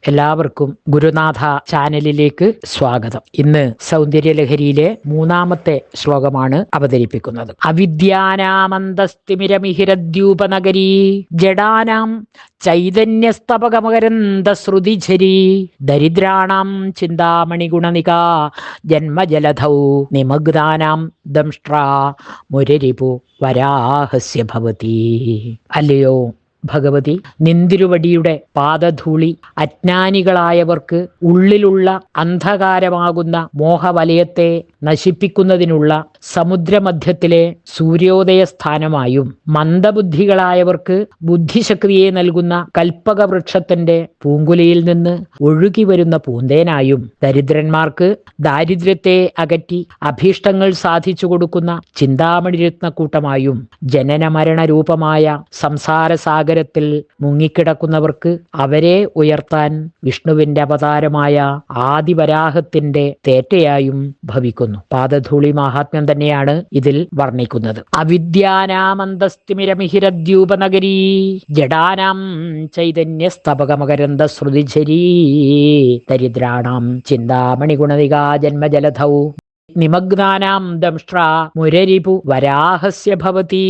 എല്ലാവർക്കും ഗുരുനാഥ ചാനലിലേക്ക് സ്വാഗതം. ഇന്ന് സൗന്ദര്യലഹരിയിലെ 3-ാമത്തെ ശ്ലോകമാണ് അവതരിപ്പിക്കുന്നത്. അവിദ്യാനാമന്തസ്തിമിരമിഹിരദ്യൂപനഗരീ ജഡാനാം ചൈതന്യസ്തപകമകരന്ദശ്രുതിഝരീ ദരിദ്രാണാം ചിന്താമണിഗുണനികാ ജന്മജലധൗ നിമഗ്നാനാം ദംഷ്ട്രാ മുരരിപു വരാഹസ്യ ഭവതി. അല്ലയോ ഭഗവതി, നിന്തിരുവടിയുടെ പാദധൂളി അജ്ഞാനികളായവർക്ക് ഉള്ളിലുള്ള അന്ധകാരമാകുന്ന മോഹവലയത്തെ നശിപ്പിക്കുന്നതിനുള്ള സമുദ്രമധ്യത്തിലെ സൂര്യോദയ സ്ഥാനമായും മന്ദബുദ്ധികളായവർക്ക് ബുദ്ധിശക്തിയെ നൽകുന്ന കൽപ്പകവൃക്ഷത്തിന്റെ പൂങ്കുലയിൽ നിന്ന് ഒഴുകി വരുന്ന പൂന്തേനായും ദരിദ്രന്മാർക്ക് ദാരിദ്ര്യത്തെ അകറ്റി അഭീഷ്ടങ്ങൾ സാധിച്ചു കൊടുക്കുന്ന ചിന്താമണിരത്നക്കൂട്ടമായും ജനന മരണ രൂപമായ സംസാര സാഗരത്തിൽ മുങ്ങിക്കിടക്കുന്നവർക്ക് അവരെ ഉയർത്താൻ വിഷ്ണുവിന്റെ അവതാരമായ ആദിവരാഹത്തിന്റെ തേറ്റയായും ഭവിക്കുന്നു. പാദധൂളി മഹാത്മ്യം തന്നെയാണ് ഇതിൽ വർണ്ണിക്കുന്നത്. അവിദ്യാനാമന്തസ്തിമിരമിഹിരദ്യൂപനഗരീ ജഡാനാം ചൈതന്യസ്തപകമകരന്ദ ശ്രുതിഝരീ ദരിദ്രാണാം ചിന്താമണിഗുണനികാ ജന്മജലധൗ നിമഗ്നാനാം ദംഷ്ട്രാ മുരരിപു വരാഹസ്യ ഭവതി.